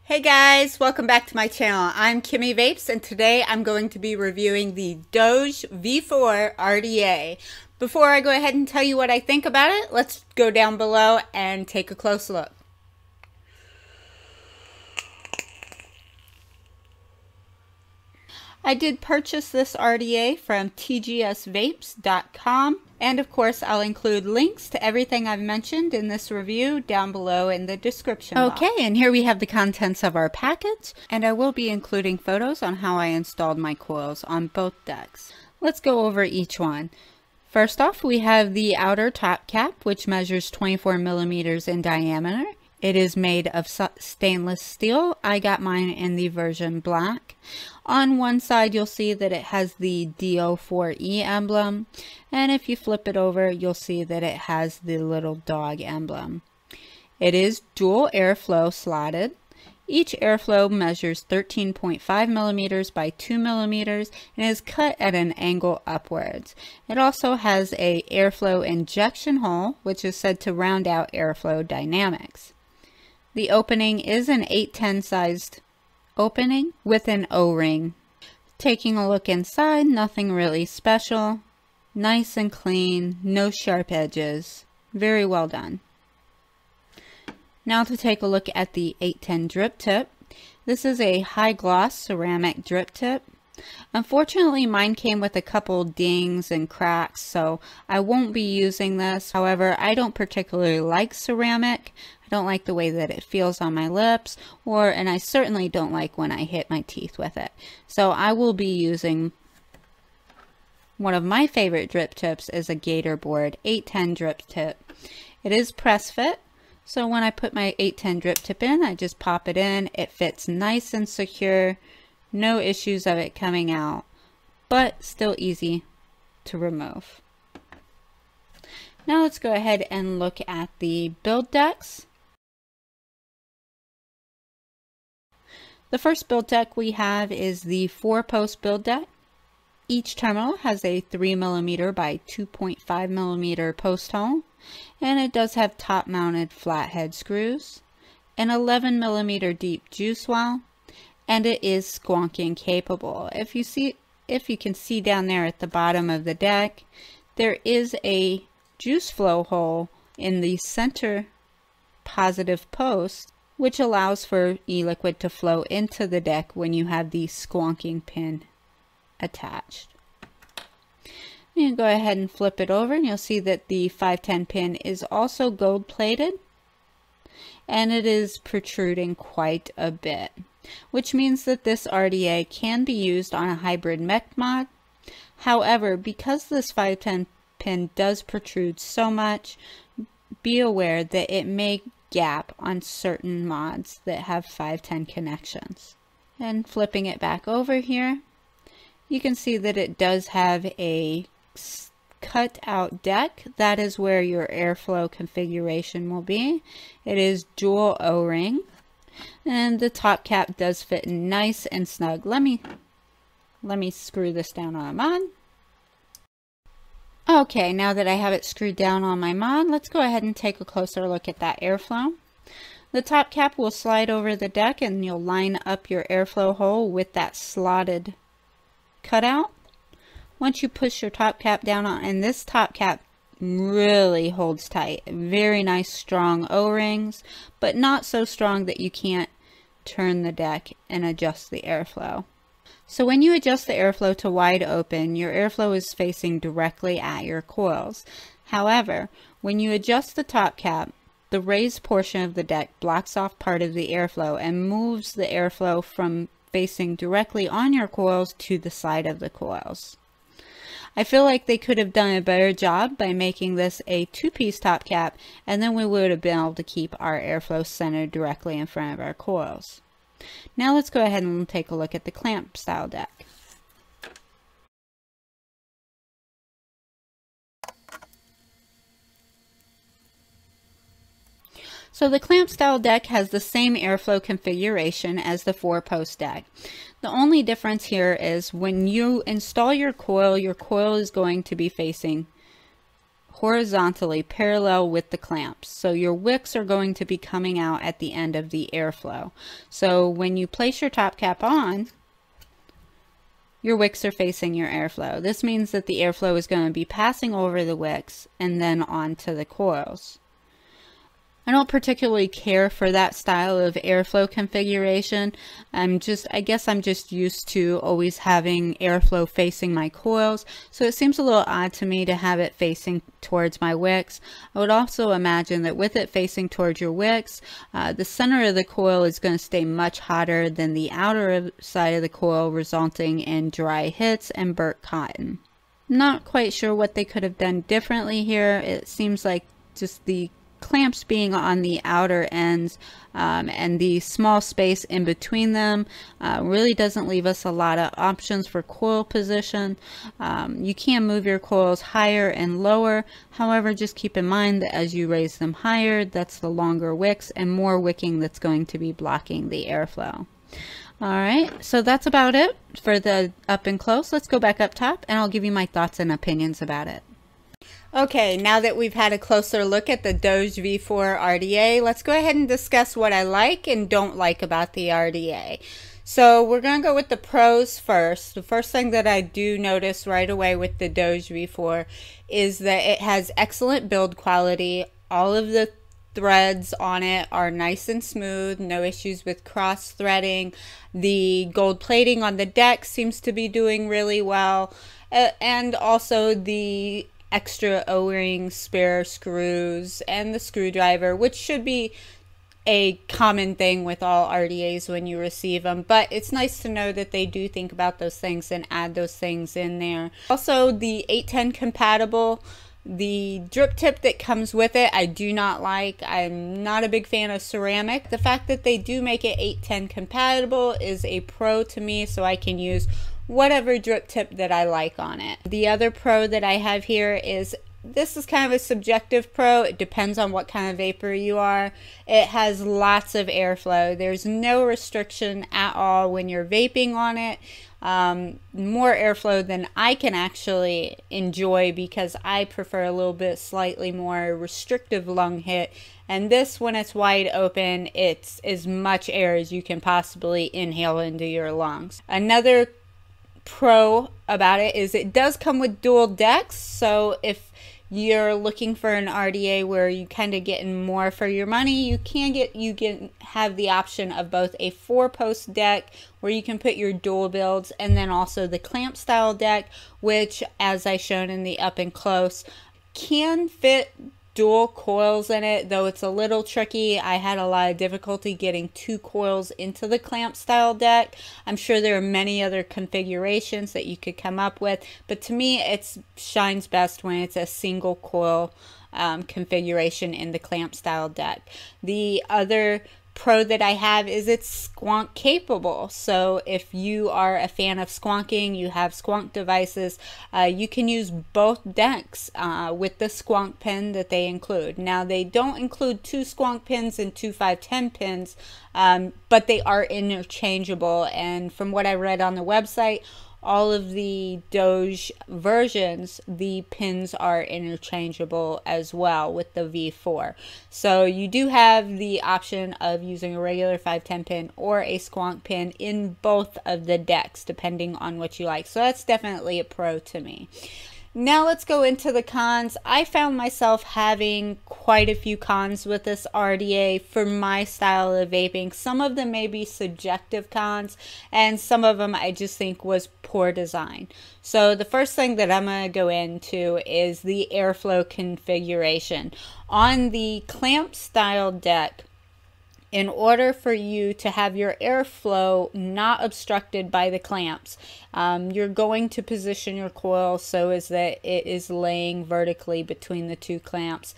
Hey guys, welcome back to my channel. I'm Kimmy Vapes and today I'm going to be reviewing the Doge V4 RDA. Before I go ahead and tell you what I think about it, let's go down below and take a close look. I did purchase this RDA from tgsvapes.com, and of course I'll include links to everything I've mentioned in this review down below in the description box. Okay, and here we have the contents of our package, and I will be including photos on how I installed my coils on both decks. Let's go over each one. First off, we have the outer top cap, which measures 24 millimeters in diameter. It is made of stainless steel. I got mine in the version black. On one side, you'll see that it has the DO4E emblem. And if you flip it over, you'll see that it has the little dog emblem. It is dual airflow slotted. Each airflow measures 13.5 millimeters by 2 millimeters and is cut at an angle upwards. It also has a airflow injection hole, which is said to round out airflow dynamics. The opening is an 810 sized opening with an O-ring. Taking a look inside, nothing really special. Nice and clean, no sharp edges. Very well done. Now to take a look at the 810 drip tip. This is a high gloss ceramic drip tip. Unfortunately, mine came with a couple dings and cracks, so I won't be using this. However, I don't particularly like ceramic. I don't like the way that it feels on my lips, and I certainly don't like when I hit my teeth with it. So I will be using one of my favorite drip tips is a Gator Board 810 drip tip. It is press fit, so when I put my 810 drip tip in, I just pop it in. It fits nice and secure. No issues of it coming out, but still easy to remove. Now let's go ahead and look at the build decks. The first build deck we have is the 4-post build deck. Each terminal has a 3 millimeter by 2.5 millimeter post hole, and it does have top mounted flathead screws, an 11 millimeter deep juice well, and it is squonking capable. If you can see down there at the bottom of the deck, there is a juice flow hole in the center positive post, which allows for e-liquid to flow into the deck when you have the squonking pin attached. You can go ahead and flip it over and you'll see that the 510 pin is also gold plated, and it is protruding quite a bit, which means that this RDA can be used on a hybrid mech mod. However, because this 510 pin does protrude so much, be aware that it may gap on certain mods that have 510 connections. And flipping it back over here, you can see that it does have a cut out deck. That is where your airflow configuration will be. It is dual O-ring, and the top cap does fit nice and snug. Let me screw this down on a mod. Okay, now that I have it screwed down on my mod, let's go ahead and take a closer look at that airflow. The top cap will slide over the deck and you'll line up your airflow hole with that slotted cutout. Once you push your top cap down on, and this top cap really holds tight. Very nice strong O-rings, but not so strong that you can't turn the deck and adjust the airflow. So when you adjust the airflow to wide open, your airflow is facing directly at your coils. However, when you adjust the top cap, the raised portion of the deck blocks off part of the airflow and moves the airflow from facing directly on your coils to the side of the coils. I feel like they could have done a better job by making this a 2-piece top cap, and then we would have been able to keep our airflow centered directly in front of our coils. Now let's go ahead and take a look at the clamp style deck. So the clamp style deck has the same airflow configuration as the 4-post deck. The only difference here is when you install your coil is going to be facing horizontally parallel with the clamps. So your wicks are going to be coming out at the end of the airflow. So when you place your top cap on, your wicks are facing your airflow. This means that the airflow is going to be passing over the wicks and then onto the coils. I don't particularly care for that style of airflow configuration. I guess I'm just used to always having airflow facing my coils, so it seems a little odd to me to have it facing towards my wicks. I would also imagine that with it facing towards your wicks, the center of the coil is going to stay much hotter than the outer side of the coil, resulting in dry hits and burnt cotton. I'm not quite sure what they could have done differently here. It seems like just the clamps being on the outer ends and the small space in between them really doesn't leave us a lot of options for coil position. You can move your coils higher and lower. However, just keep in mind that as you raise them higher, that's the longer wicks and more wicking that's going to be blocking the airflow. Alright, so that's about it for the up and close. Let's go back up top and I'll give you my thoughts and opinions about it. Okay, now that we've had a closer look at the Doge V4 RDA, let's go ahead and discuss what I like and don't like about the RDA. So we're going to go with the pros first. The first thing that I do notice right away with the Doge V4 is that it has excellent build quality. All of the threads on it are nice and smooth, no issues with cross threading. The gold plating on the deck seems to be doing really well, and also the extra O-ring spare screws and the screwdriver, which should be a common thing with all RDAs when you receive them, but it's nice to know that they do think about those things and add those things in there. Also, the 810 compatible, the drip tip that comes with it, I do not like. I'm not a big fan of ceramic. The fact that they do make it 810 compatible is a pro to me, so I can use whatever drip tip that I like on it. The other pro that I have here is, this is kind of a subjective pro. It depends on what kind of vapor you are. It has lots of airflow. There's no restriction at all when you're vaping on it. More airflow than I can actually enjoy because I prefer a little bit slightly more restrictive lung hit. And this, when it's wide open, it's as much air as you can possibly inhale into your lungs. Another pro about it is it does come with dual decks, so if you're looking for an RDA where you kind of getting more for your money, you can have the option of both a 4-post deck where you can put your dual builds, and then also the clamp style deck, which, as I shown in the up and close, can fit dual coils in it, though it's a little tricky. I had a lot of difficulty getting 2 coils into the clamp style deck. I'm sure there are many other configurations that you could come up with, but to me it shines best when it's a single coil configuration in the clamp style deck. The other pro that I have is it's Squonk Capable. So if you are a fan of squonking, you have squonk devices, you can use both decks with the squonk pin that they include. Now, they don't include 2 squonk pins and 2 510 pins, but they are interchangeable, and from what I read on the website, all of the Doge versions, the pins are interchangeable as well with the V4. So you do have the option of using a regular 510 pin or a squonk pin in both of the decks, depending on what you like. So that's definitely a pro to me. Now let's go into the cons. I found myself having quite a few cons with this RDA for my style of vaping. Some of them may be subjective cons, and some of them I just think was poor design. So the first thing that I'm going to go into is the airflow configuration. On the clamp style deck, in order for you to have your airflow not obstructed by the clamps, you're going to position your coil so as that it is laying vertically between the 2 clamps,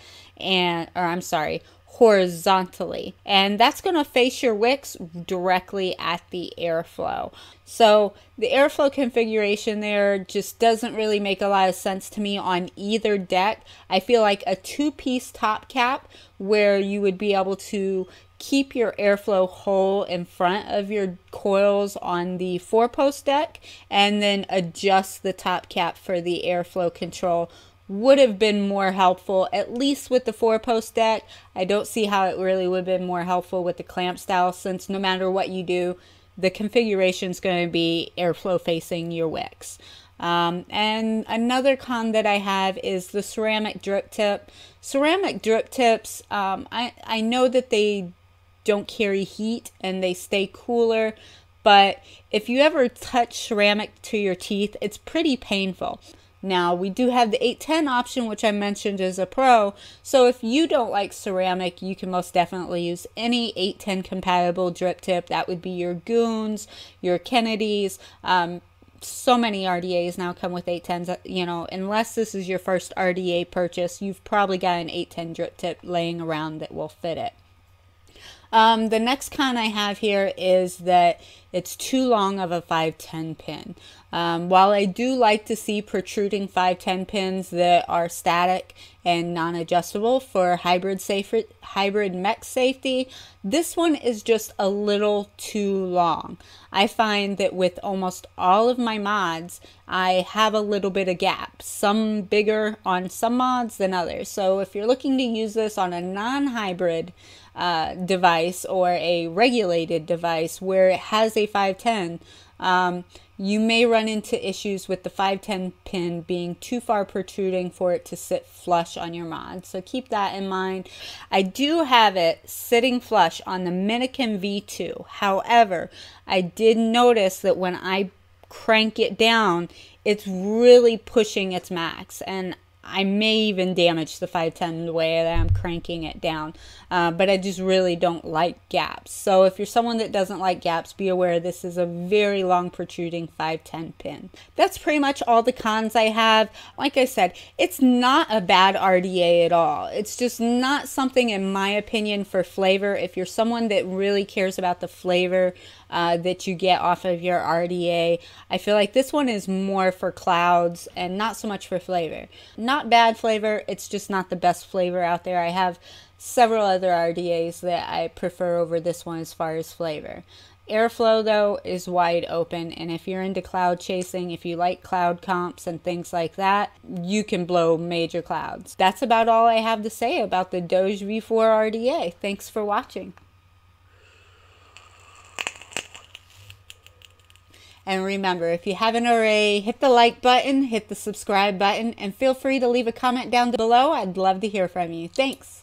horizontally. And that's going to face your wicks directly at the airflow. So the airflow configuration there just doesn't really make a lot of sense to me on either deck. I feel like a 2-piece top cap where you would be able to keep your airflow whole in front of your coils on the 4-post deck, and then adjust the top cap for the airflow control would have been more helpful, at least with the 4-post deck. I don't see how it really would have been more helpful with the clamp style, since no matter what you do, the configuration is going to be airflow facing your wicks. And another con that I have is the ceramic drip tip. Ceramic drip tips, I know that they don't carry heat and they stay cooler, but if you ever touch ceramic to your teeth, it's pretty painful. Now, we do have the 810 option, which I mentioned as a pro, so if you don't like ceramic, you can most definitely use any 810 compatible drip tip. That would be your Goons, your Kennedys. So many RDAs now come with 810s, you know, unless this is your first RDA purchase, you've probably got an 810 drip tip laying around that will fit it. The next con I have here is that it's too long of a 510 pin. While I do like to see protruding 510 pins that are static and non-adjustable for hybrid mech safety, this one is just a little too long. I find that with almost all of my mods, I have a little bit of gap, some bigger on some mods than others. So if you're looking to use this on a non-hybrid device or a regulated device where it has a 510, you may run into issues with the 510 pin being too far protruding for it to sit flush on your mod. So keep that in mind. I do have it sitting flush on the Minikin V2. However, I did notice that when I crank it down, it's really pushing its max, and I may even damage the 510 the way that I'm cranking it down, but I just really don't like gaps. So if you're someone that doesn't like gaps, be aware this is a very long protruding 510 pin. That's pretty much all the cons I have. Like I said, it's not a bad RDA at all. It's just not something, in my opinion, for flavor. If you're someone that really cares about the flavor that you get off of your RDA, I feel like this one is more for clouds and not so much for flavor. Not bad flavor, it's just not the best flavor out there. I have several other RDAs that I prefer over this one as far as flavor. Airflow, though, is wide open, and if you're into cloud chasing, if you like cloud comps and things like that, you can blow major clouds. That's about all I have to say about the Doge V4 RDA. Thanks for watching. And remember, if you haven't already, hit the like button, hit the subscribe button, and feel free to leave a comment down below. I'd love to hear from you. Thanks.